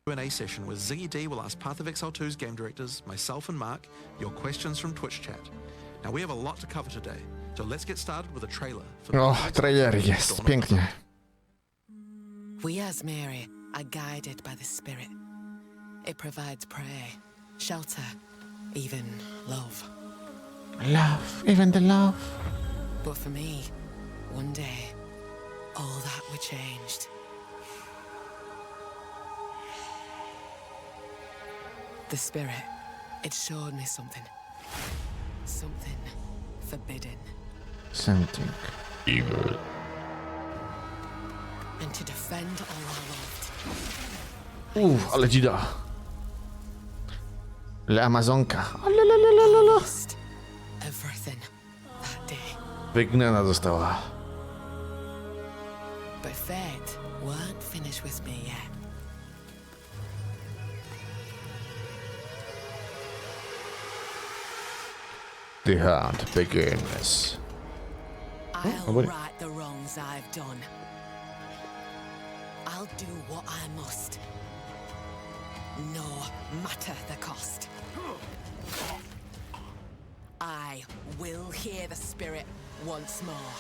Q&A session where Ziggy D will ask Path of Exile 2's game directors, myself and Mark, your questions from Twitch chat. Now we have a lot to cover today, so let's get started with a trailer. O, trailer jest, pięknie. We as Mary are guided by the Spirit. It provides prey, shelter, even love. Love, even the love. But for me, one day, all that were changed. The Spirit, it showed me something. Something forbidden. Something evil. And to defend all I loved. Ale dzida. Le Amazonka. Lost everything that day. Wygnana została. But fate weren't finished with me yet. The hunt begins. I'll right the wrongs I've done. I'll do what I must, no matter the cost. I will hear the Spirit once more.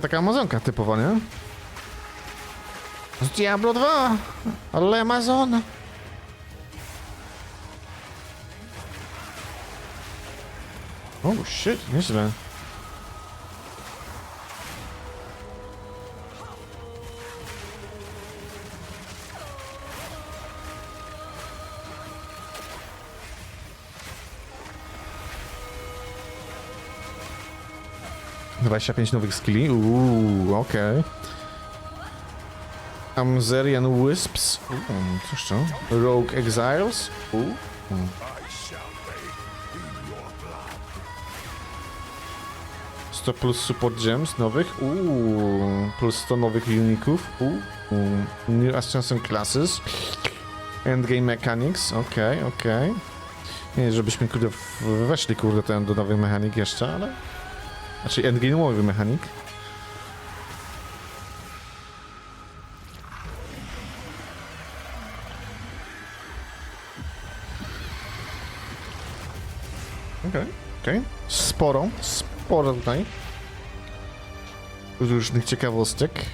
Taka Amazonka typowa, nie? Z Diablo 2! Ale Amazon! Oh shit, nieźle. Okay. 25 nowych skilli, okej. Amzerian Wisps, cóż to? Rogue Exiles, 100 plus support gems nowych, plus 100 nowych uników, new ascension classes, endgame mechanics, okej. Nie, żebyśmy kurde weszli kurde ten do nowych mechanik jeszcze, ale... Znaczy endgame'owy mechanik. Okej. Sporo tutaj różnych ciekawostek.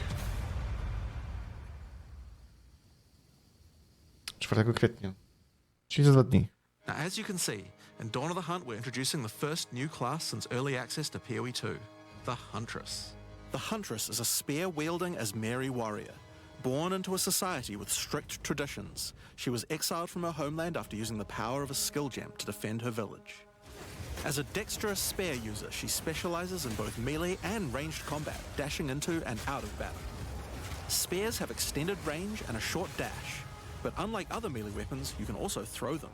4 kwietnia, czyli za 2 dni. Now, as you can see, in Dawn of the Hunt, we're introducing the first new class since early access to PoE 2, the Huntress. The Huntress is a spear-wielding Asmeri warrior. Born into a society with strict traditions, she was exiled from her homeland after using the power of a skill gem to defend her village. As a dexterous spear user, she specializes in both melee and ranged combat, dashing into and out of battle. Spears have extended range and a short dash, but unlike other melee weapons, you can also throw them.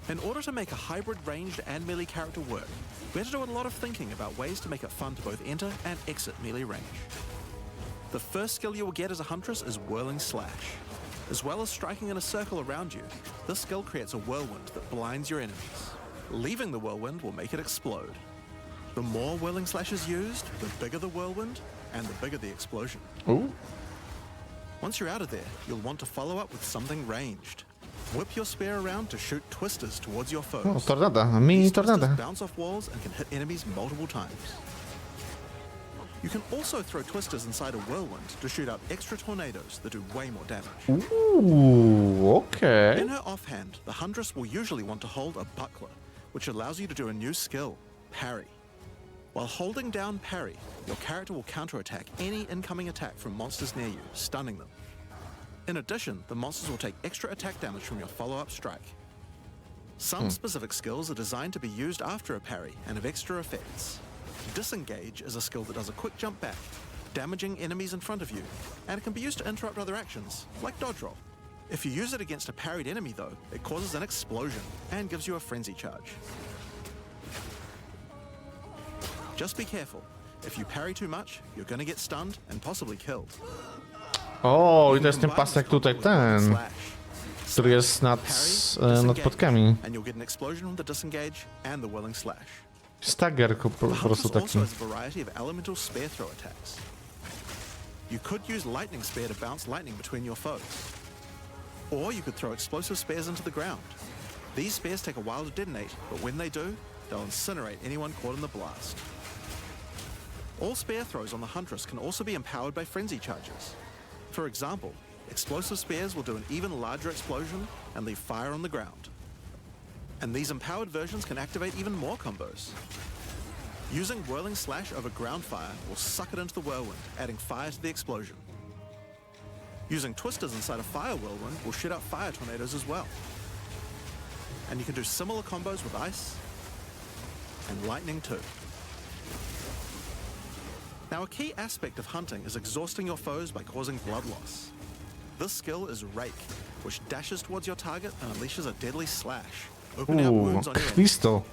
In order to make a hybrid ranged and melee character work, we had to do a lot of thinking about ways to make it fun to both enter and exit melee range. The first skill you will get as a Huntress is Whirling Slash. As well as striking in a circle around you, this skill creates a whirlwind that blinds your enemies. Leaving the whirlwind will make it explode. The more Whirling Slash is used, the bigger the whirlwind, and the bigger the explosion. Once you're out of there, you'll want to follow up with something ranged. Whip your spear around to shoot twisters towards your foes. Tornada, mini tornada. Twisters bounce off walls and can hit enemies multiple times. You can also throw twisters inside a whirlwind to shoot out extra tornadoes that do way more damage. Okay. In her offhand, the Huntress will usually want to hold a buckler, which allows you to do a new skill, parry. While holding down parry, your character will counterattack any incoming attack from monsters near you, stunning them. In addition, the monsters will take extra attack damage from your follow-up strike. Some specific skills are designed to be used after a parry and have extra effects. Disengage is a skill that does a quick jump back, damaging enemies in front of you, and it can be used to interrupt other actions, like dodge roll. If you use it against a parried enemy though, it causes an explosion and gives you a frenzy charge. Just be careful. If you parry too much, you're gonna get stunned and possibly killed. O, i to jest ten pasek tutaj, ten. który jest nad podkami. and you'll get an explosion from the disengage and the whirling slash. Stagger po The prostu Huntress taki. also has a variety of elemental spear throw attacks. You could use lightning spear to bounce lightning between your foes. Or you could throw explosive spears into the ground. These spears take a while to detonate, but when they do, they'll incinerate anyone caught in the blast. All spear throws on the Huntress can also be empowered by frenzy charges. For example, explosive spears will do an even larger explosion and leave fire on the ground. And these empowered versions can activate even more combos. Using Whirling Slash over ground fire will suck it into the whirlwind, adding fire to the explosion. Using twisters inside a fire whirlwind will shoot out fire tornadoes as well. And you can do similar combos with ice and lightning too. Now, a key aspect of hunting is exhausting your foes by causing blood loss. This skill is Rake, which dashes towards your target and unleashes a deadly slash, opening up wounds on your enemy. Krwisto.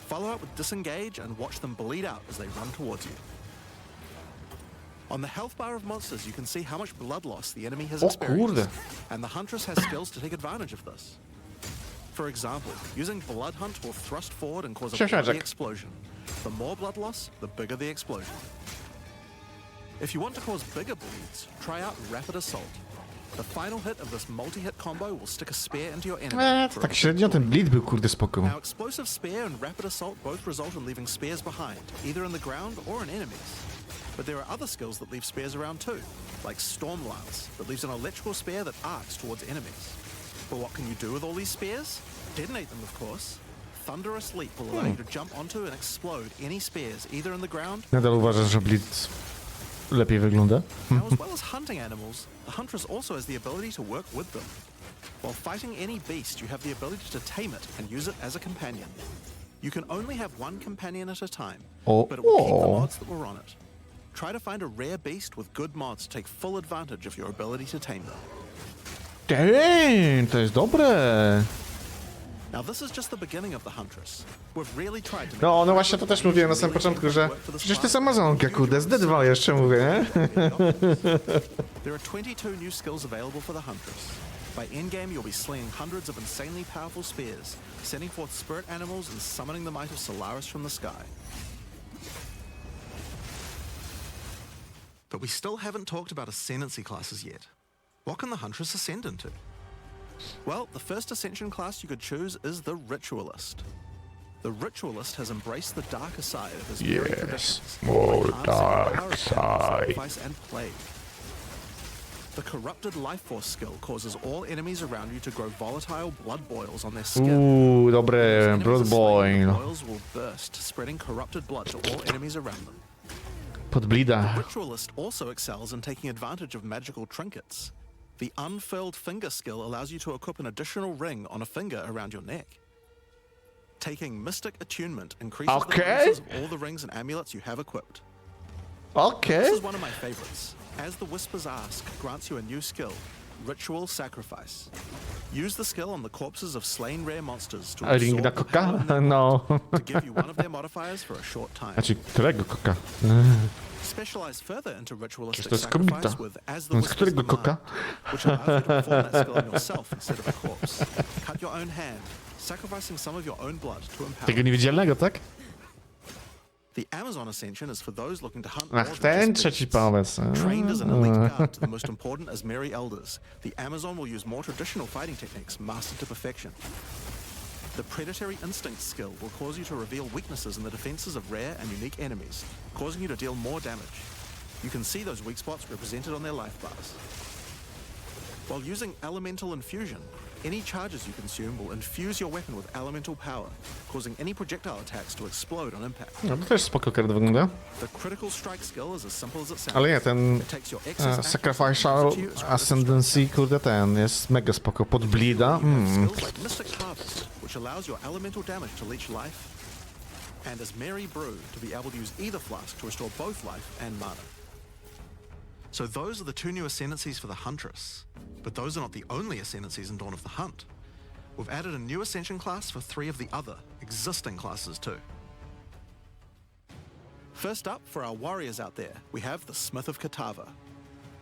Follow up with Disengage and watch them bleed out as they run towards you. On the health bar of monsters, you can see how much blood loss the enemy has O experienced, kurde. and the Huntress has skills to take advantage of this. For example, using Blood Hunt will thrust forward and cause a Siasiaczek. bloody explosion. The more blood loss, the bigger the explosion. If you want to cause bigger bleeds, try out Rapid Assault. The final hit of this multi-hit combo will stick a spear into your enemy. To for a tak big średnio ten bleed. bleed był kurde spoko. Now, Explosive Spear and Rapid Assault both result in leaving spears behind, either in the ground or in enemies. But there are other skills that leave spears around too, like Storm Lance, that leaves an electrical spear that arcs towards enemies. But what can you do with all these spears? Detonate them, of course. Thunderous Leap will allow you to jump onto and explode any spears, either in the ground. Nadal uważasz, że bleed lepiej wygląda? Now, as well as hunting animals, the Huntress also has the ability to work with them. While fighting any beast, you have the ability to tame it and use it as a companion. You can only have one companion at a time, Oh. but it will keep the mods that were on it. Try to find a rare beast with good mods to take full advantage of your ability to tame them. Damn, to jest dobre. Now, this is just the beginning of the Huntress. We've really tried to make No, no właśnie to też mówiłem na samym początku, że przecież to jest Amazonka, kurde, z D2 jeszcze mówię, nie? There are 22 new skills available for the Huntress. By endgame, you'll be slinging hundreds of insanely powerful spears, sending forth spirit animals and summoning the might of Solaris from the sky. But we still haven't talked about ascendancy classes yet. What can the Huntress ascend into? Well, the first ascension class you could choose is the Ritualist. The Ritualist has embraced the darker side of his very Yes, traditions. more like dark power, side. sacrifice, and plague. The Corrupted Life Force skill causes all enemies around you to grow volatile blood boils on their skin. Dobre, Enemies Blood are slain, the Boy. boils will burst, spreading corrupted blood to all enemies around them. Pod bleeda. Ritualist also excels in taking advantage of magical trinkets. The Unfurled Finger skill allows you to equip an additional ring on a finger around your neck. Taking Mystic Attunement increases the bonuses of all the rings and amulets you have equipped. Okej. This is one of my favorites. As the Whisper's Ask grants you a new skill, Ritual Sacrifice. Use the skill on the corpses of slain rare monsters to A ring absorb na the power koka? in their No. to give you one of their modifiers for a short time. Znaczy, którego koka? Specialize further into ritualistic to jest sacrifice kobieta. with As the Z Whisper's którego Demand, koka? which allows you to perform that skill on yourself instead of a corpse. Cut your own hand, sacrificing some of your own blood to empower. Tego niewidzialnego, tak? The Amazon Ascension is for those looking to hunt Ach, more ten than just trzeci beasts. pomysł. Trained as an elite guard to the most important Asmeri elders, the Amazon will use more traditional fighting techniques mastered to perfection. The Predatory Instinct skill will cause you to reveal weaknesses in the defenses of rare and unique enemies, causing you to deal more damage. You can see those weak spots represented on their life bars. While using Elemental Infusion, any charges you consume will infuse your weapon with elemental power, causing any projectile attacks to explode on impact. No to też spoko kart wygląda. The Critical Strike skill is as simple as it sounds. Ale nie, ten It takes your excess Sacrificial Ascendancy, kurde, ten jest mega spoko. Pod bleeda. skills like Mystic Harvest, which allows your elemental damage to leech life, and as Mary Brew to be able to use either flask to restore both life and mana. So those are the two new ascendancies for the Huntress, but those are not the only ascendancies in Dawn of the Hunt. We've added a new ascension class for 3 of the other existing classes too. First up, for our warriors out there, we have the Smith of Katava.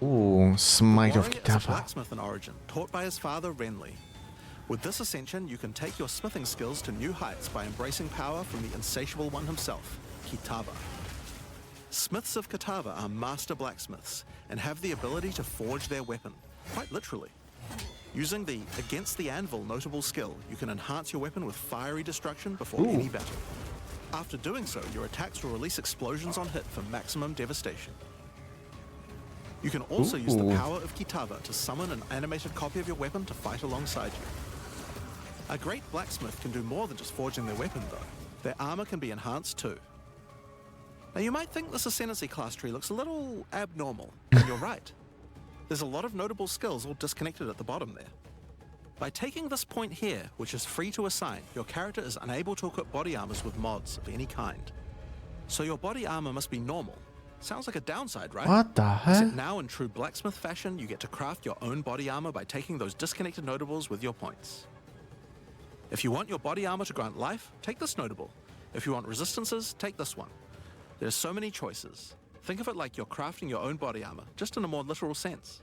Smite of Warrior is a Kitava. blacksmith in origin, taught by his father Renly. With this ascension, you can take your smithing skills to new heights by embracing power from the insatiable one himself, Kitava. Smiths of Kitava are master blacksmiths and have the ability to forge their weapon, quite literally. Using the Against the Anvil notable skill, you can enhance your weapon with fiery destruction before any battle. After doing so, your attacks will release explosions on hit for maximum devastation. You can also use the power of Kitava to summon an animated copy of your weapon to fight alongside you. A great blacksmith can do more than just forging their weapon, though. Their armor can be enhanced too. Now you might think this Ascendancy class tree looks a little abnormal, and you're right. There's a lot of notable skills all disconnected at the bottom there. By taking this point here, which is free to assign, your character is unable to equip body armors with mods of any kind. So your body armor must be normal. Sounds like a downside, right? What the Except heck? now in true blacksmith fashion, you get to craft your own body armor by taking those disconnected notables with your points. If you want your body armor to grant life, take this notable. If you want resistances, take this one. There's so many choices. Think of it like you're crafting your own body armor, just in a more literal sense.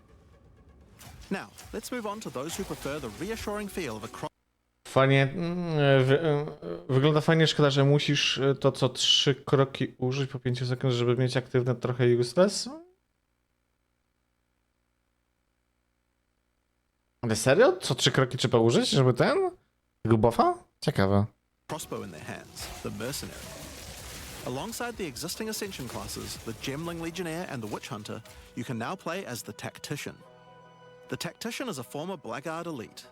Now, let's move on to those who prefer the reassuring feel of a Fajnie, wygląda fajnie, szkoda, że musisz to co 3 kroki użyć po 5 sekund, żeby mieć aktywne trochę useless. Ale serio? Co 3 kroki trzeba użyć, żeby tego buffa? Ciekawe. crossbow in their hands, the mercenary. Alongside the existing Ascension classes, the Gemling Legionnaire and the Witch Hunter, you can now play as the Tactician. The Tactician is a former Blackguard elite.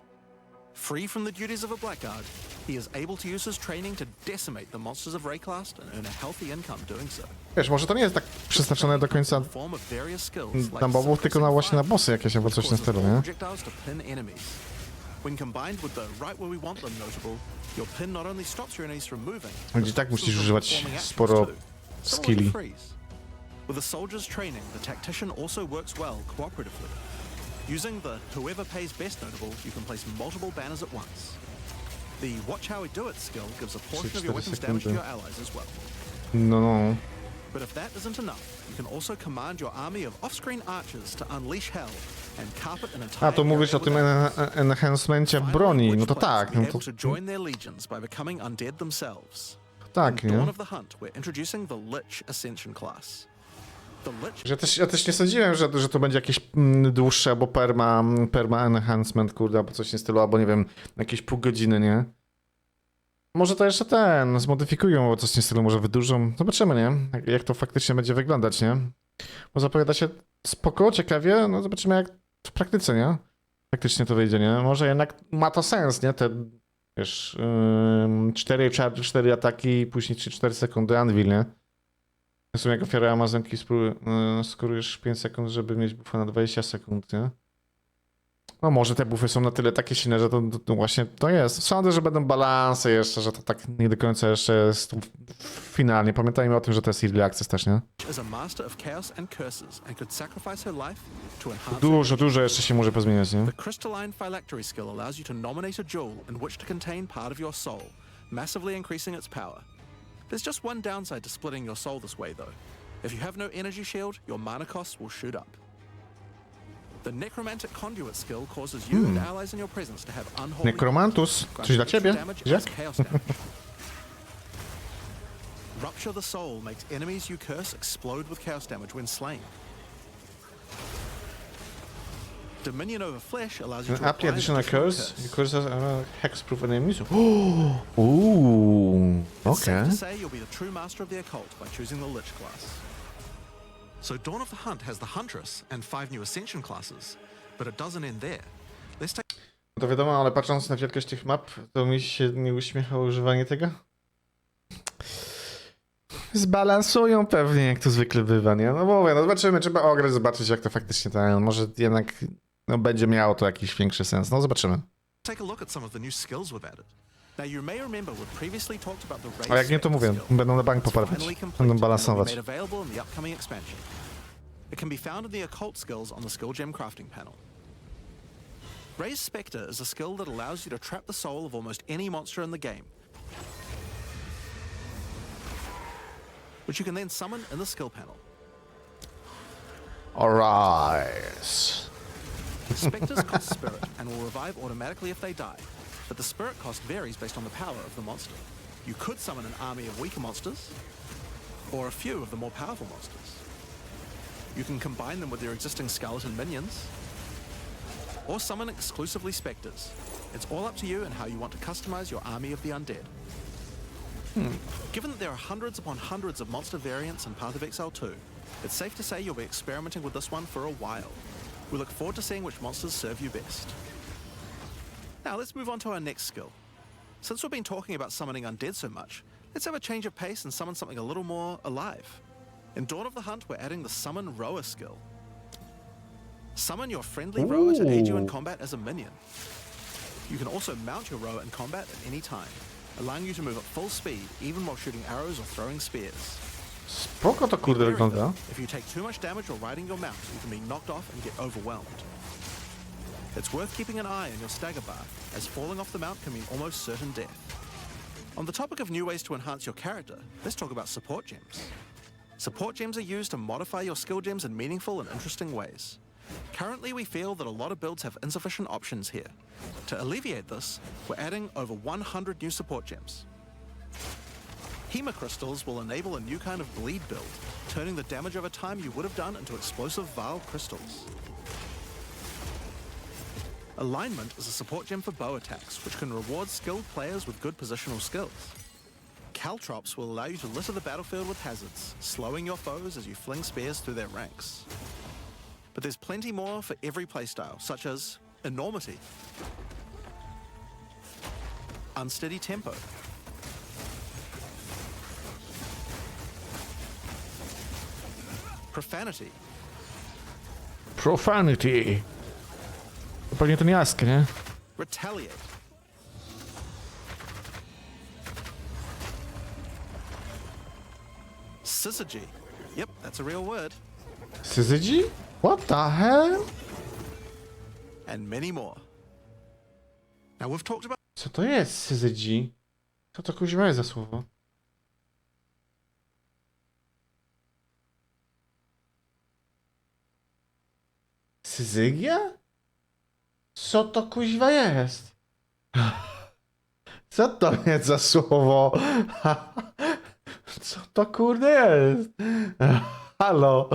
Free from the duties of a Blackguard, he is able to use his training to decimate the monsters of Rayclast and earn a healthy income doing so. Wiesz, może to nie jest tak przeznaczone do końca Form of various skills na bobów, tylko na właśnie na bossy jakieś albo coś w tym stylu, nie? projectiles to pin enemies. When combined with the right where we want them notable, your pin not only stops your enemies from moving, Choć i tak musisz używać sporo skilli. With a soldier's training, the Tactician also works well cooperatively. Using the whoever pays best notable, you can place multiple banners at once. The watch how we do it skill gives a portion of your weapon's damage to your allies as well. No. But if that isn't enough, you can also command your army of off-screen archers to unleash hell and carpet an entire A, to mówisz o tym enhancemencie broni, no to tak, no to to join their legions by becoming undead themselves. tak, In Dawn nie? of the Hunt, we're introducing the Lich Ascension class. The Lich Ja też nie sądziłem, że to będzie jakieś dłuższe albo perma enhancement, kurde, albo coś w tym stylu, albo nie wiem, jakieś pół godziny, nie? Może to jeszcze zmodyfikują, albo coś w tym stylu, może wydłużą. Zobaczymy, nie? Jak to faktycznie będzie wyglądać, nie? Bo zapowiada się spoko, ciekawie, no zobaczymy jak w praktyce, nie? Faktycznie to wyjdzie, nie? Może jednak ma to sens, nie? Te, wiesz, 4 charge, 4 ataki i później 3-4 sekundy Anvil, nie? W sumie jak ofiara Amazonki skorujesz 5 sekund, żeby mieć buffa na 20 sekund, nie? No może te buffy są na tyle takie silne, że to właśnie to jest. Sądzę, że będą balanse jeszcze, że to tak nie do końca jeszcze jest finalnie. Pamiętajmy o tym, że to jest early access też, nie? is a master of chaos and curses and could sacrifice her life to enhance Dużo jeszcze się może pozmieniać, nie? The Crystalline Phylactery skill allows you to nominate a jewel in which to contain part of your soul, massively increasing its power. There's just one downside to splitting your soul this way, though. If you have no energy shield, your mana costs will shoot up. The Necromantic Conduit skill causes you and allies in your presence to have unholy Necromantus, coś dla ciebie? damage Gdzie? as chaos damage. Rupture the Soul makes enemies you curse explode with chaos damage when slain. Dominion over Flesh allows you to Apply apply additional additional curse. Curse hexproof enemies. Ooh, It's safe okay. to say you'll be the true master of the occult by choosing the Lich class. So Dawn of the Hunt has the Huntress and 5 new Ascension classes, but it doesn't end there. Let's take To wiadomo, ale patrząc na wielkość tych map, to mi się nie uśmiecha używanie tego. Zbalansują pewnie, jak to zwykle bywa, nie? No mówię, no zobaczymy, trzeba ograć, zobaczyć jak to faktycznie może jednak będzie miało to jakiś większy sens. No zobaczymy. a look at some of the new skills we've added. Now you may remember we previously talked about the raise A jak nie, to mówię, skill. będą na bank poprawiać, Finally complete będą and balansować. will be made available in the upcoming expansion. It can be found in the occult skills on the skill gem crafting panel. Raise Spectre is a skill that allows you to trap the soul of almost any monster in the game, which you can then summon in the skill panel. Alright. Spectres cost spirit and will revive automatically if they die, but the spirit cost varies based on the power of the monster. You could summon an army of weaker monsters, or a few of the more powerful monsters. You can combine them with your existing skeleton minions, or summon exclusively spectres. It's all up to you and how you want to customize your army of the undead. Given that there are hundreds upon hundreds of monster variants in Path of Exile 2, it's safe to say you'll be experimenting with this one for a while. We look forward to seeing which monsters serve you best. Now let's move on to our next skill. Since we've been talking about summoning undead so much, let's have a change of pace and summon something a little more alive. In Dawn of the Hunt, we're adding the Summon Rower skill. Summon your friendly rower to aid you in combat as a minion. You can also mount your rower in combat at any time, allowing you to move at full speed even while shooting arrows or throwing spears. Spoko to kurde wygląda. If you take too much damage while riding your mount, you can be knocked off and get overwhelmed. It's worth keeping an eye on your stagger bar, as falling off the mount can mean almost certain death. On the topic of new ways to enhance your character, let's talk about support gems. Support gems are used to modify your skill gems in meaningful and interesting ways. Currently, we feel that a lot of builds have insufficient options here. To alleviate this, we're adding over 100 new support gems. Hema crystals will enable a new kind of bleed build, turning the damage over time you would have done into explosive Vile crystals. Alignment is a support gem for bow attacks, which can reward skilled players with good positional skills. Caltrops will allow you to litter the battlefield with hazards, slowing your foes as you fling spears through their ranks. But there's plenty more for every playstyle, such as enormity, unsteady tempo, profanity, Profanity. To pewnie ten jask, nie? retaliate, syzygy. Yep, that's a real word. Syzygy? What the hell? And many more. Now we've talked about Co to jest syzygy? Co to kuźwa jest za słowo? Syzygia? Co to kuźwa jest? Co to jest za słowo? Co to kurde jest? Halo?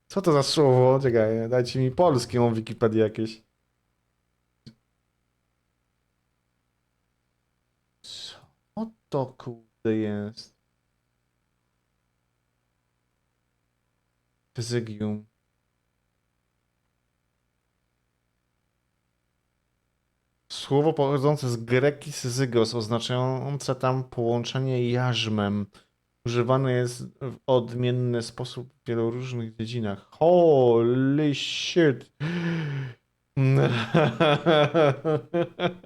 Co to za słowo? Czekaj, dajcie mi polską Wikipedię jakieś. Co to kurde jest? Syzygium. Słowo pochodzące z greki syzygos, oznaczające tam połączenie jarzmem. Używane jest w odmienny sposób w wielu różnych dziedzinach. Holy shit!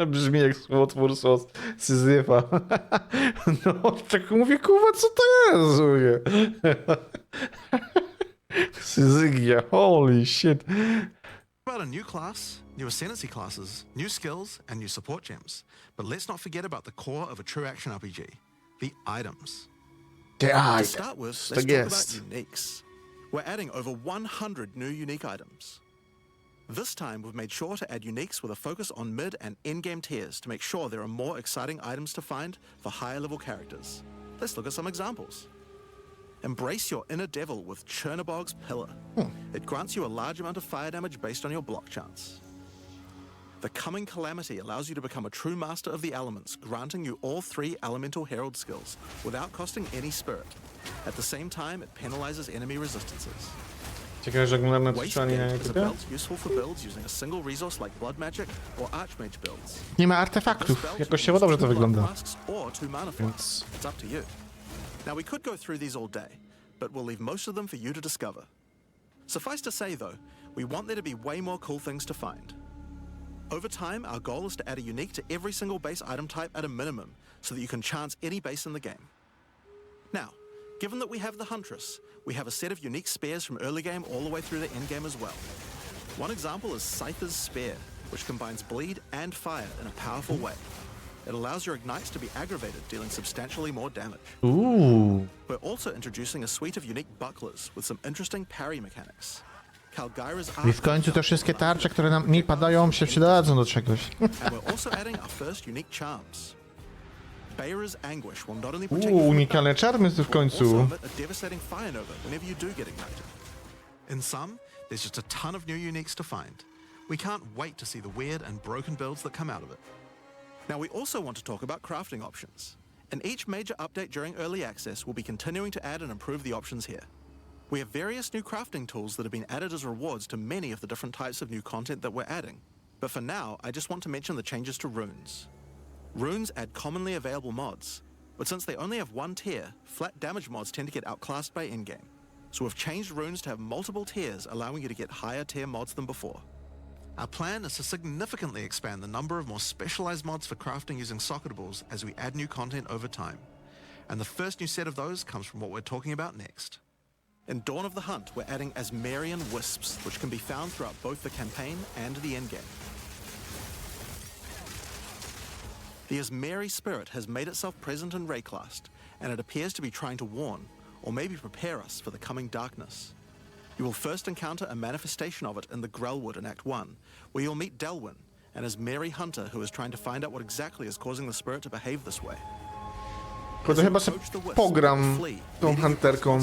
Brzmi jak słowotwórstwo Syzyfa. No, tak mówię, kurwa, co to jest? Mówię. Syzygia, holy shit. a new class, new ascendancy classes, new skills, and new support gems. But let's not forget about the core of a true action RPG, the items. To start with, let's talk about uniques. We're adding over 100 new unique items. This time, we've made sure to add uniques with a focus on mid and endgame tiers to make sure there are more exciting items to find for higher level characters. Let's look at some examples. Embrace your inner devil with Chernobog's Pillar. It grants you a large amount of fire damage based on your block chance. The Coming Calamity allows you to become a true master of the elements, granting you all 3 elemental herald skills without costing any spirit. At the same time, it penalizes enemy resistances. Ciekawe, że oglądam na Waste Twitch'u, a nie na Gate is a YouTubie. belt useful for builds using a single resource like Blood Magic or Archmage builds. Nie ma This artefaktów. belt Jakościowo uses dobrze to 2 blood wygląda. flasks or 2 mana flasks. It's up to you. Now we could go through these all day, but we'll leave most of them for you to discover. Suffice to say though, we want there to be way more cool things to find. Over time, our goal is to add a unique to every single base item type at a minimum, so that you can chance any base in the game. Now, given that we have the Huntress, we have a set of unique spears from early game all the way through to end game as well. One example is Scyther's Spear, which combines bleed and fire in a powerful way. it allows your ignites to be aggravated, dealing substantially more damage. We're also introducing a suite of unique bucklers with some interesting parry mechanics. I w końcu te wszystkie tarcze, które nam mi padają, się przydadzą do czegoś. And we're also adding our first unique charms. Bayra's Anguish will not only protect you from Unikalne czarmy w also końcu. emit a devastating fire nova whenever you do get ignited. In sum, there's just a ton of new uniques to find. We can't wait to see the weird and broken builds that come out of it. Now we also want to talk about crafting options. In each major update during early access, we'll be continuing to add and improve the options here. We have various new crafting tools that have been added as rewards to many of the different types of new content that we're adding. But for now, I just want to mention the changes to runes. Runes add commonly available mods, but since they only have one tier, flat damage mods tend to get outclassed by in-game. So we've changed runes to have multiple tiers, allowing you to get higher tier mods than before. Our plan is to significantly expand the number of more specialized mods for crafting using socketables as we add new content over time. And the first new set of those comes from what we're talking about next. In Dawn of the Hunt, we're adding Asmarian Wisps, which can be found throughout both the campaign and the endgame. The Asmari spirit has made itself present in Rayclast, and it appears to be trying to warn, or maybe prepare us for the coming darkness. You will first encounter a manifestation of it in the Grellwood in Act 1, where you'll meet Delwyn, an Asmari hunter who is trying to find out what exactly is causing the spirit to behave this way. To chyba sobie pogram tą hunterką.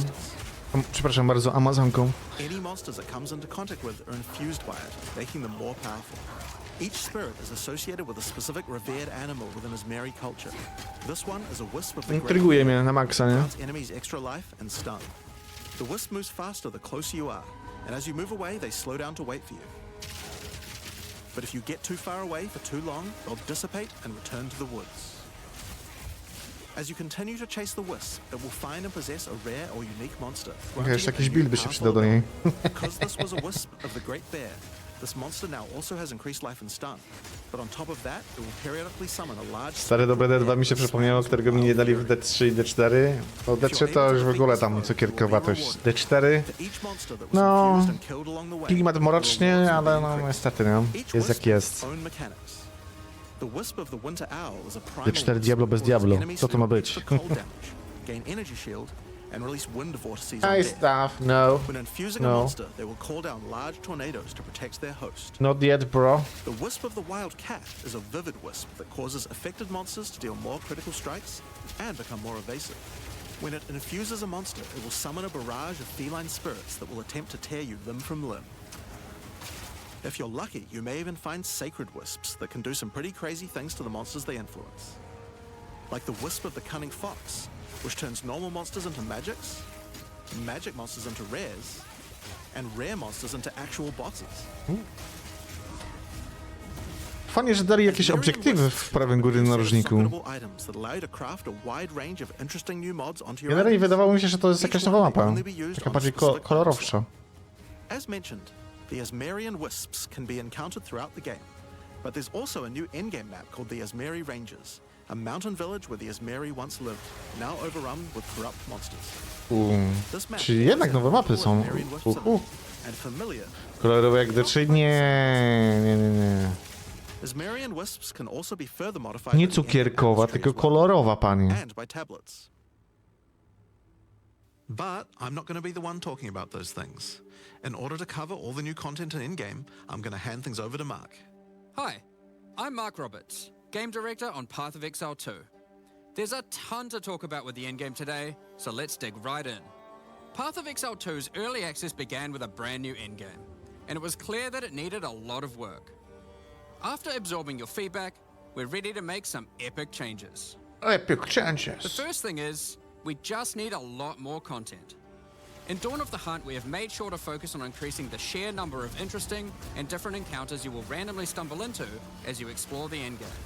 Przepraszam bardzo, Amazonką. Any monsters it comes into contact with are infused by it, making them more powerful. Each spirit is associated with a specific revered animal within Asmari culture. This one is a wisp of the Intryguje mnie na maksa, nie? grants enemies extra life and stun. The wisp moves faster the closer you are, and as you move away, they slow down to wait for you. But if you get too far away for too long, they'll dissipate and return to the woods. As you continue to chase the wisp, it will find and possess a rare or unique monster. Jeszcze jakiś build by się przydał do niej. Because this was a wisp of the Great Bear, this monster now also has increased life and stun. But on top of that, it will periodically summon a large... Stare dobre D2 mi się przypomniało, którego mi nie dali w D3 i D4. No D3 to już w ogóle tam cukierkowatość. D4, no, klimat mrocznie, ale no niestety, no, jest jak jest. D4 Diablo bez Diablo, co to ma być? Nice stuff, no, no. Not yet, bro. The wisp of the wild cat is a vivid wisp that causes affected monsters to deal more critical strikes and become more evasive. When it infuses a monster, it will summon a barrage of feline spirits that will attempt to tear you limb from limb. If you're lucky, you may even find sacred wisps that can do some pretty crazy things to the monsters they influence. Like the wisp of the cunning fox, which turns normal monsters into magics, magic monsters into rares, and rare monsters into actual bosses. Fajnie, że dali jakieś obiektywy w prawym górnym narożniku. Generalnie wydawało mi się, że to jest jakaś nowa mapa. Taka bardziej kolorowsza. As mentioned, the Asmarian wisps can be encountered throughout the game, but there's also a new endgame map called the Asmari Ranges, a mountain village where the Asmari once lived, now overrun with corrupt monsters. Czyli jednak nowe mapy są. Kolorowe jak D3? Nie. Nie cukierkowa, tylko kolorowa, panie. But I'm not going to be the one talking about those things. In order to cover all the new content in-game, I'm going to hand things over to Mark. Hi, I'm Mark Roberts, Game Director on Path of Exile 2. There's a ton to talk about with the endgame today, so let's dig right in. Path of Exile 2's early access began with a brand new endgame, and it was clear that it needed a lot of work. After absorbing your feedback, we're ready to make some epic changes. Epic changes. The first thing is, we just need a lot more content. In Dawn of the Hunt, we have made sure to focus on increasing the sheer number of interesting and different encounters you will randomly stumble into as you explore the endgame.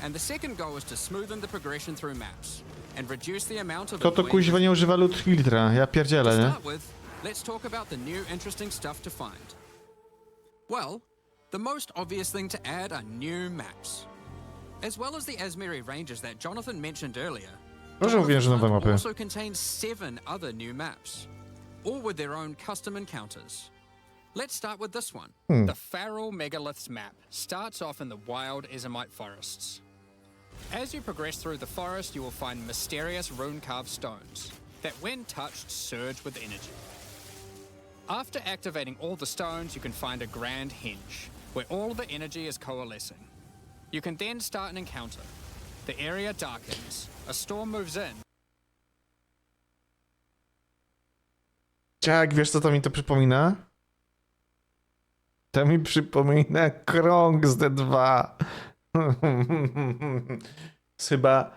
And the second goal is to smoothen the progression through maps and reduce the amount of... To kuźwa nie używa loot filtra, ja pierdzielę, nie? To start with, let's talk about the new interesting stuff to find. Well, the most obvious thing to add are new maps. As well as the Asmari Ranges that Jonathan mentioned earlier, Może mówię, że nowe mapy. also contains 7 other new maps, all with their own custom encounters. Let's start with this one. The Feral Megaliths map starts off in the wild Ezomite forests. As you progress through the forest, you will find mysterious rune-carved stones that, when touched, surge with energy. After activating all the stones, you can find a grand henge, where all the energy is coalescing. You can then start an encounter. The area darkens, a storm moves in. Jak wiesz, co to mi to przypomina? To mi przypomina krąg z D2. Chyba...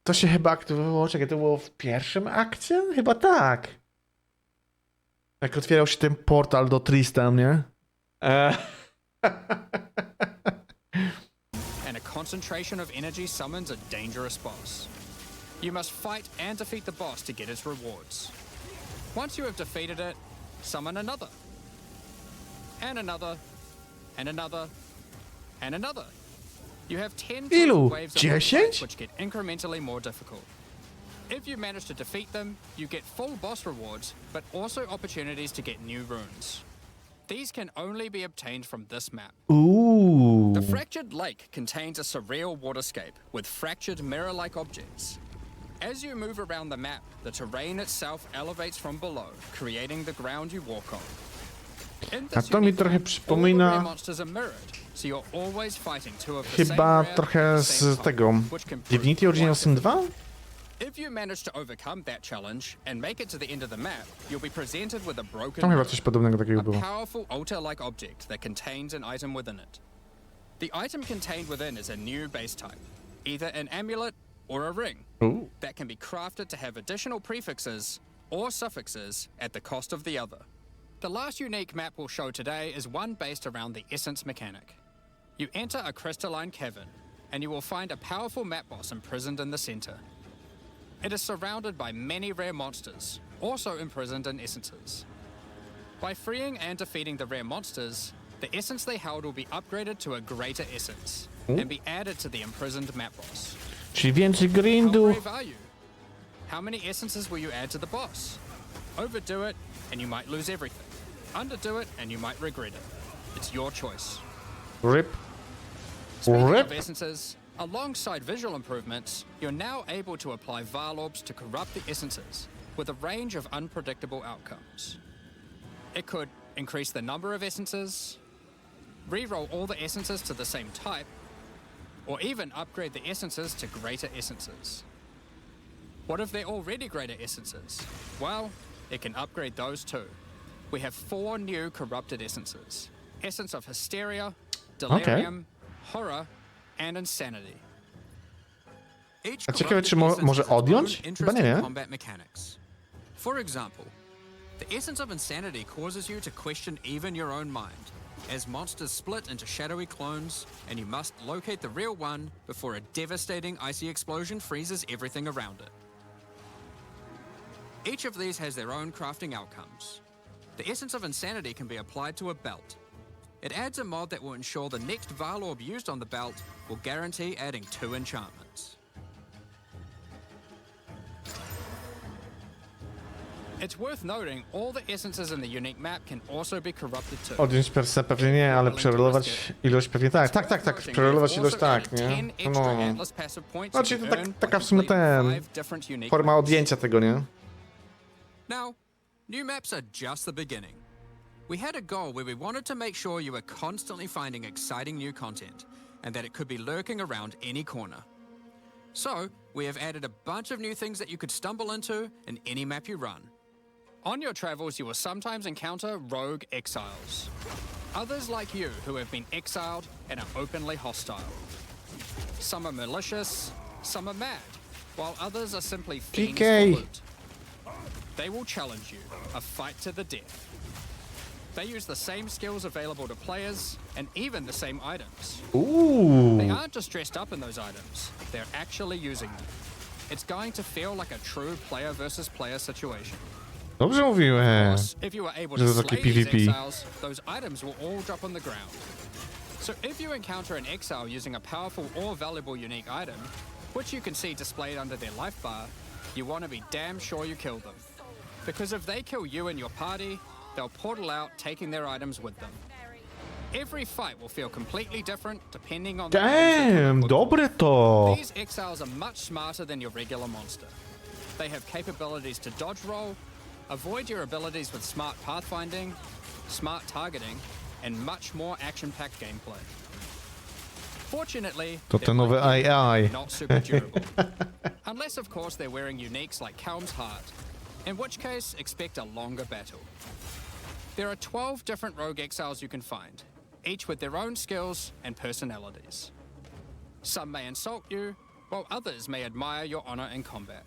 to się chyba aktywowało, czekaj, to było w pierwszym akcie? Chyba tak. Jak otwierał się ten portal do Tristan, nie? And a concentration of energy summons a dangerous boss. You must fight and defeat the boss to get its rewards. Once you have defeated it, summon another. And another. And another. And another. You have 10 Ilu? total waves of 10? fights which get incrementally more difficult. If you manage to defeat them, you get full boss rewards, but also opportunities to get new runes. These can only be obtained from this map. Uuu. The Fractured Lake contains a surreal waterscape with fractured mirror-like objects. As you move around the map, the terrain itself elevates from below, creating the ground you walk on. In A this to mi unique trochę map, all the rare przypomina monsters are mirrored, so you're always fighting two of the same chyba rare trochę at the same z time, tego which can prove Divinity Original quite Sin 2? If you manage to overcome that challenge and make it to the end of the map, you'll be presented with a broken Tam chyba mirror, coś podobnego takiego a było. powerful altar-like object that contains an item within it. The item contained within is a new base type, either an amulet or a ring, Uuu. that can be crafted to have additional prefixes or suffixes at the cost of the other. The last unique map we'll show today is one based around the essence mechanic. You enter a crystalline cavern, and you will find a powerful map boss imprisoned in the center. It is surrounded by many rare monsters, also imprisoned in essences. By freeing and defeating the rare monsters, the essence they held will be upgraded to a greater essence and be added to the imprisoned map boss. Czyli więcej How grindu. brave are you? How many essences will you add to the boss? Overdo it, and you might lose everything. Underdo it, and you might regret it. It's your choice. Rip. Speaking Rip. of essences, alongside visual improvements, you're now able to apply Varlorbs to corrupt the essences with a range of unpredictable outcomes. It could increase the number of essences, re-roll all the essences to the same type, or even upgrade the essences to greater essences. What if they're already greater essences? Well, it can upgrade those too. We have 4 new corrupted essences. Essence of Hysteria, Delirium, Horror, and Insanity. Each A ciekawe, czy corrupted może essence has its odjąć? own Chyba nie, interesting nie? combat mechanics. For example, the essence of Insanity causes you to question even your own mind, as monsters split into shadowy clones, and you must locate the real one before a devastating icy explosion freezes everything around it. Each of these has their own crafting outcomes. The essence of Insanity can be applied to a belt. It adds a mod that will ensure the next Varlorb used on the belt will guarantee adding 2 enchantments. It's worth noting all the essences in the unique map can also be corrupted too. Odjąć persę pewnie nie, ale przerolować ilość pewnie tak. Tak. Przerolować ilość tak, nie? No. Znaczy to taka w sumie forma odjęcia tego, nie? Now, new maps are just the beginning. We had a goal where we wanted to make sure you were constantly finding exciting new content and that it could be lurking around any corner. So, we have added a bunch of new things that you could stumble into in any map you run. On your travels, you will sometimes encounter rogue exiles. Others like you who have been exiled and are openly hostile. Some are malicious, some are mad, while others are simply fiends for loot. They will challenge you, a fight to the death. They use the same skills available to players, and even the same items. Uuu. They aren't just dressed up in those items, they're actually using them. It's going to feel like a true player versus player situation. Dobrze mówiłem. If you are able Że to to takie slay these PvP. exiles, those items will all drop on the ground. So if you encounter an exile using a powerful or valuable unique item, which you can see displayed under their life bar, you want to be damn sure you kill them. Because if they kill you and your party, they'll portal out, taking their items with them. Every fight will feel completely different depending on the Damn, dobre to. These exiles are much smarter than your regular monster. They have capabilities to dodge roll, avoid your abilities with smart pathfinding, smart targeting, and much more action-packed gameplay. Fortunately, To te nowe AI. not super durable. Unless, of course, they're wearing uniques like Helm's Heart, in which case, expect a longer battle. There are 12 different rogue exiles you can find, each with their own skills and personalities. Some may insult you, while others may admire your honor in combat.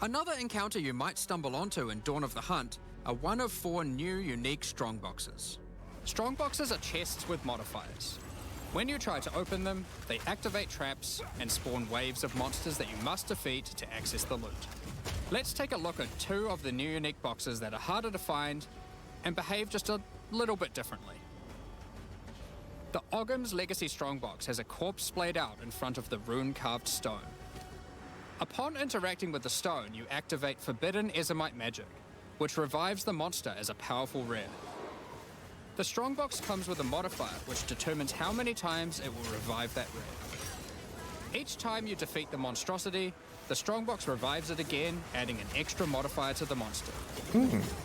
Another encounter you might stumble onto in Dawn of the Hunt are one of 4 new unique strongboxes. Strongboxes are chests with modifiers. When you try to open them, they activate traps and spawn waves of monsters that you must defeat to access the loot. Let's take a look at 2 of the new unique boxes that are harder to find and behave just a little bit differently. The Ogham's Legacy Strongbox has a corpse splayed out in front of the rune-carved stone. Upon interacting with the stone, you activate Forbidden Ezomite magic, which revives the monster as a powerful rare. The Strongbox comes with a modifier which determines how many times it will revive that rare. Each time you defeat the monstrosity, the Strongbox revives it again, adding an extra modifier to the monster.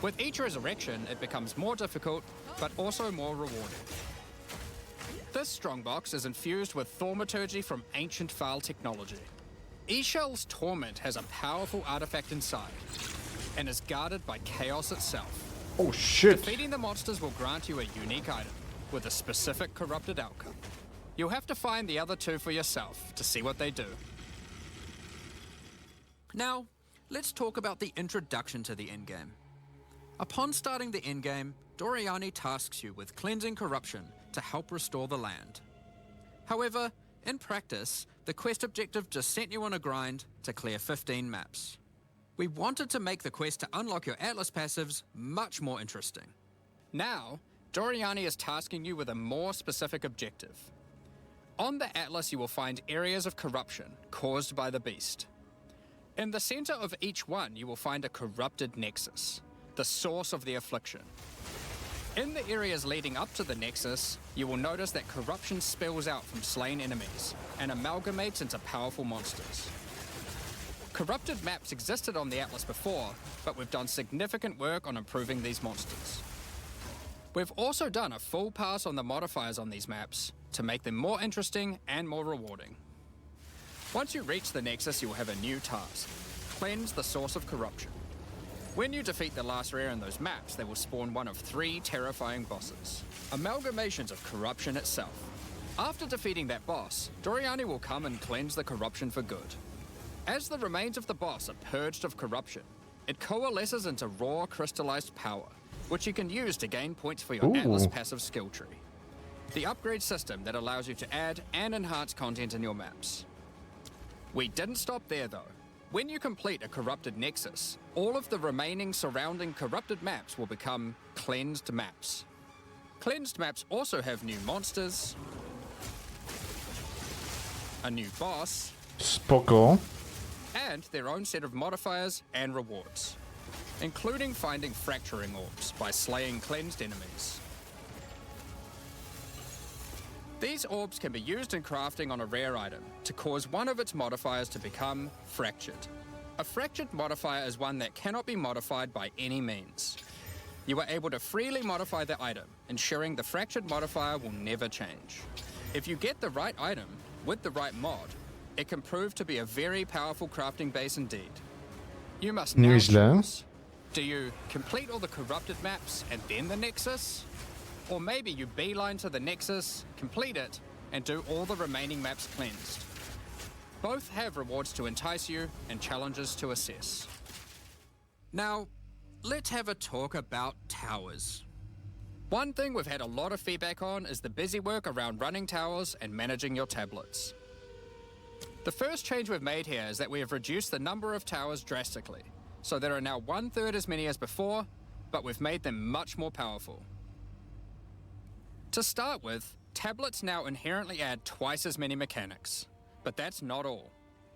With each resurrection, it becomes more difficult, but also more rewarding. This Strongbox is infused with thaumaturgy from ancient Faal technology. Eshel's Torment has a powerful artifact inside, and is guarded by Chaos itself. Oh shit. Defeating the monsters will grant you a unique item, with a specific corrupted outcome. You'll have to find the other 2 for yourself to see what they do. Now, let's talk about the introduction to the endgame. Upon starting the endgame, Doriani tasks you with cleansing corruption to help restore the land. However, in practice, the quest objective just sent you on a grind to clear 15 maps. We wanted to make the quest to unlock your Atlas passives much more interesting. Now, Doriani is tasking you with a more specific objective. On the Atlas, you will find areas of corruption caused by the beast. In the center of each one, you will find a corrupted nexus, the source of the affliction. In the areas leading up to the nexus, you will notice that corruption spills out from slain enemies and amalgamates into powerful monsters. Corrupted maps existed on the Atlas before, but we've done significant work on improving these monsters. We've also done a full pass on the modifiers on these maps to make them more interesting and more rewarding. Once you reach the Nexus, you will have a new task: cleanse the source of corruption. When you defeat the last rare in those maps, they will spawn one of 3 terrifying bosses, amalgamations of corruption itself. After defeating that boss, Doriani will come and cleanse the corruption for good. As the remains of the boss are purged of corruption, it coalesces into raw crystallized power, which you can use to gain points for your Atlas passive skill tree. The upgrade system that allows you to add and enhance content in your maps. We didn't stop there though. When you complete a corrupted nexus, all of the remaining surrounding corrupted maps will become cleansed maps. Cleansed maps also have new monsters, a new boss, Spoko. and their own set of modifiers and rewards, including finding fracturing orbs by slaying cleansed enemies. These orbs can be used in crafting on a rare item to cause one of its modifiers to become fractured. A fractured modifier is one that cannot be modified by any means. You are able to freely modify the item, ensuring the fractured modifier will never change. If you get the right item with the right mod, it can prove to be a very powerful crafting base indeed. You must now Nieźle. choose. Do you complete all the corrupted maps and then the Nexus? Or maybe you beeline to the Nexus, complete it, and do all the remaining maps cleansed. Both have rewards to entice you and challenges to assess. Now, let's have a talk about towers. One thing we've had a lot of feedback on is the busy work around running towers and managing your tablets. The first change we've made here is that we have reduced the number of towers drastically, so there are now 1/3 as many as before, but we've made them much more powerful. To start with, tablets now inherently add twice as many mechanics, but that's not all.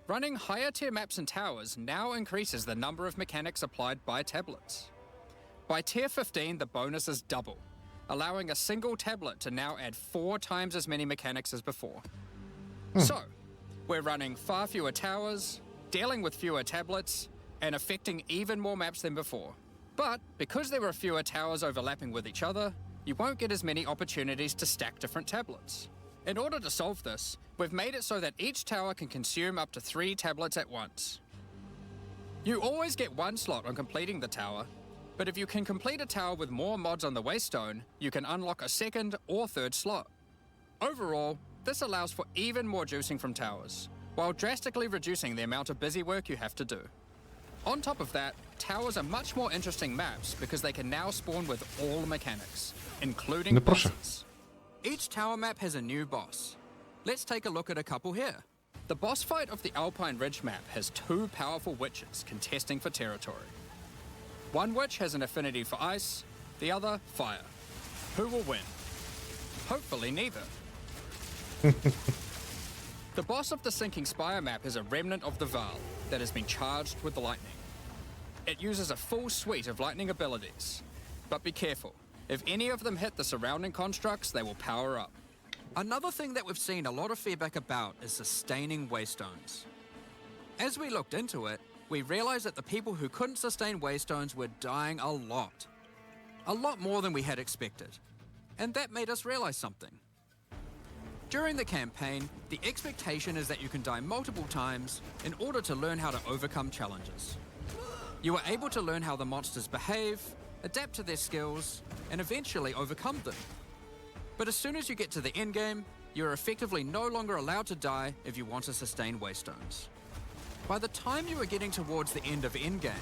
Running higher tier maps and towers now increases the number of mechanics applied by tablets. By tier 15, the bonus is double, allowing a single tablet to now add 4 times as many mechanics as before. So, we're running far fewer towers, dealing with fewer tablets, and affecting even more maps than before. But because there are fewer towers overlapping with each other, you won't get as many opportunities to stack different tablets. In order to solve this, we've made it so that each tower can consume up to 3 tablets at once. You always get 1 slot on completing the tower, but if you can complete a tower with more mods on the waystone, you can unlock a 2nd or 3rd slot. Overall, this allows for even more juicing from towers, while drastically reducing the amount of busy work you have to do. On top of that, towers are much more interesting maps because they can now spawn with all mechanics, including No proszę. bosses. Each tower map has a new boss. Let's take a look at a couple here. The boss fight of the Alpine Ridge map has 2 powerful witches contesting for territory. One witch has an affinity for ice, the other fire. Who will win? Hopefully neither. The boss of the Sinking Spire map is a remnant of the Val that has been charged with lightning. It uses a full suite of lightning abilities. But be careful. If any of them hit the surrounding constructs, they will power up. Another thing that we've seen a lot of feedback about is sustaining waystones. As we looked into it, we realized that the people who couldn't sustain waystones were dying a lot. A lot more than we had expected. And that made us realize something. During the campaign, the expectation is that you can die multiple times in order to learn how to overcome challenges. You are able to learn how the monsters behave, adapt to their skills, and eventually overcome them. But as soon as you get to the endgame, you are effectively no longer allowed to die if you want to sustain waystones. By the time you are getting towards the end of endgame,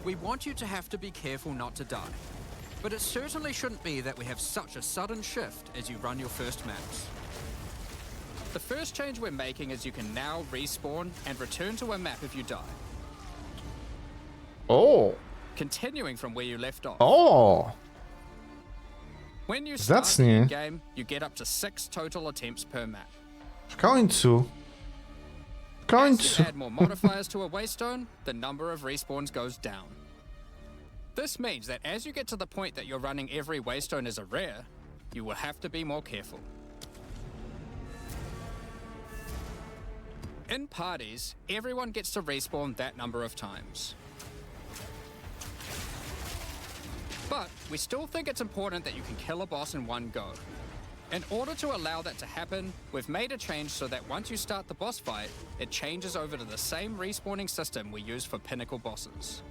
we want you to have to be careful not to die. But it certainly shouldn't be that we have such a sudden shift as you run your first maps. The first change we're making is you can now respawn and return to a map if you die, O! continuing from where you left off. O! When you start the Zacnie. game, you get up to 6 total attempts per map. W końcu. W As końcu. you add more modifiers to a waystone, the number of respawns goes down. This means that as you get to the point that you're running every waystone as a rare, you will have to be more careful. In parties, everyone gets to respawn that number of times. But we still think it's important that you can kill a boss in one go. In order to allow that to happen, we've made a change so that once you start the boss fight, it changes over to the same respawning system we use for pinnacle bosses.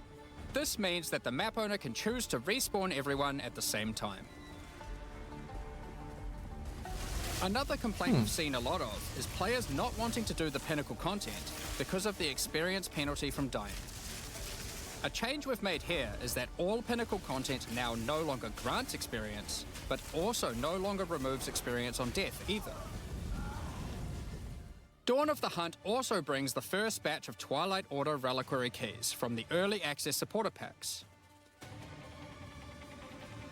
This means that the map owner can choose to respawn everyone at the same time. Another complaint we've seen a lot of is players not wanting to do the pinnacle content because of the experience penalty from dying. A change we've made here is that all pinnacle content now no longer grants experience, but also no longer removes experience on death either. Dawn of the Hunt also brings the first batch of Twilight Order reliquary keys from the early access supporter packs.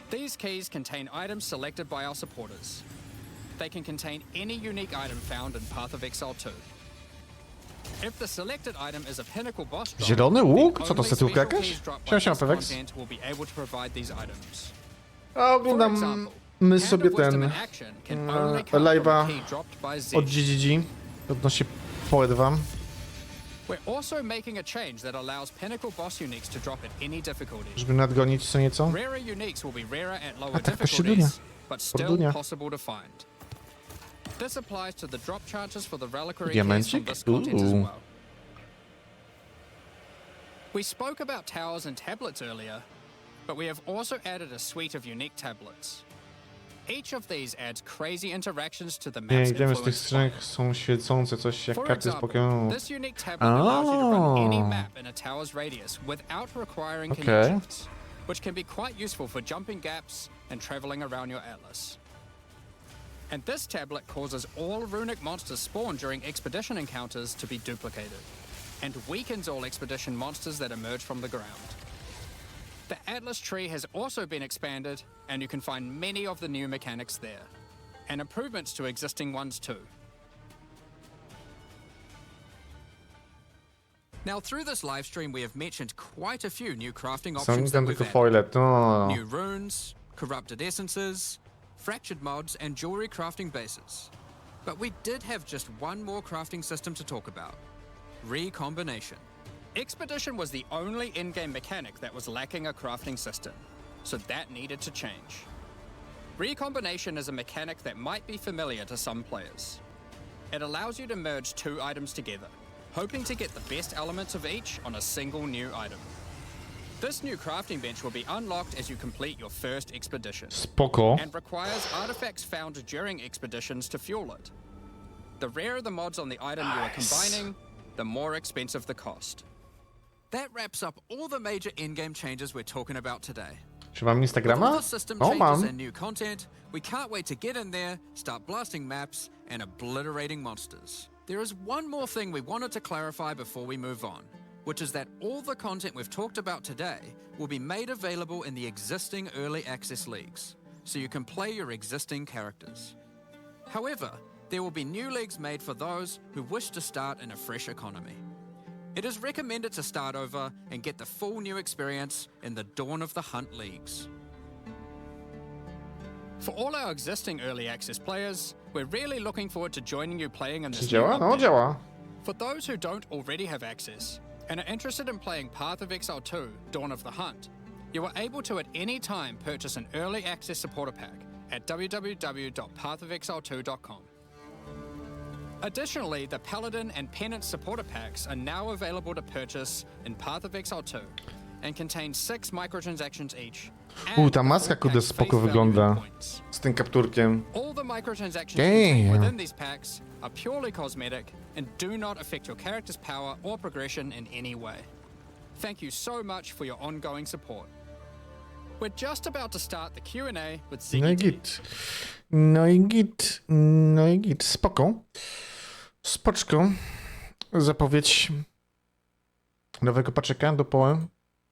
These keys contain items selected by our supporters. They can contain any unique item found in Path of Exile 2. If the selected item is a pinnacle boss drop, Zielony łuk? then Co to, only statywka special jakaś? keys dropped by Siema, siema, this Peweks. content will be able to provide these items. A oglądam my Hand sobie of Wisdom ten in action can only come from a live'a key dropped by Z. od GGG. Odnośnie Poet wam. We're also making a change that allows pinnacle boss uniques to drop at any difficulty. Żeby nadgonić co nieco. Rarer uniques will be rarer at lower tak to się dunia. difficulties, but still Pordunia. possible to find. This applies to the drop chances for the reliquary keys Diamencik? from this content as Ooh. well. We spoke about towers and tablets earlier, but we have also added a suite of unique tablets. Each of these adds crazy interactions to the Nie, map's idziemy z tych influence skrzynek, file. są świecące, coś jak For karty z example, Pokémon. this unique tablet allows you to run any Oh. map in a tower's radius without requiring Okay. connections, which can be quite useful for jumping gaps and traveling around your atlas. And this tablet causes all runic monsters spawned during expedition encounters to be duplicated, and weakens all expedition monsters that emerge from the ground. The Atlas tree has also been expanded, and you can find many of the new mechanics there, and improvements to existing ones too. Now, through this live stream, we have mentioned quite a few new crafting Są options that tam we've tylko added. foile, no. New runes, corrupted essences, fractured mods, and jewelry crafting bases. But we did have just one more crafting system to talk about: recombination. Expedition was the only in-game mechanic that was lacking a crafting system, so that needed to change. Recombination is a mechanic that might be familiar to some players. It allows you to merge two items together, hoping to get the best elements of each on a single new item. This new crafting bench will be unlocked as you complete your first expedition, Spoko. and requires artifacts found during expeditions to fuel it. The rarer the mods on the item you are combining, the more expensive the cost. That wraps up all the major in-game changes we're talking about today. Czy mam With all Instagrama? the system O, changes mam. and new content, we can't wait to get in there, start blasting maps, and obliterating monsters. There is one more thing we wanted to clarify before we move on, which is that all the content we've talked about today will be made available in the existing early access leagues, so you can play your existing characters. However, there will be new leagues made for those who wish to start in a fresh economy. It is recommended to start over and get the full new experience in the Dawn of the Hunt leagues. For all our existing early access players, we're really looking forward to joining you playing in Czy this new działa? No, update. działa. For those who don't already have access and are interested in playing Path of Exile 2, Dawn of the Hunt, you are able to at any time purchase an early access supporter pack at www.pathofexile2.com. Additionally, the Paladin and Penance supporter packs are now available to purchase in Path of Exile 2 and contain 6 microtransactions each. and Ta the maska full kurde pack's spoko face value wygląda. in points. Z tym kapturkiem. All the microtransactions Damn. contained within these packs are purely cosmetic and do not affect your character's power or progression in any way. Thank you so much for your ongoing support. We're just about to start the Q&A with No i Dzięki. git. No i git. No i git. Spoko. Spoczko. Zapowiedź nowego paczeka do połem.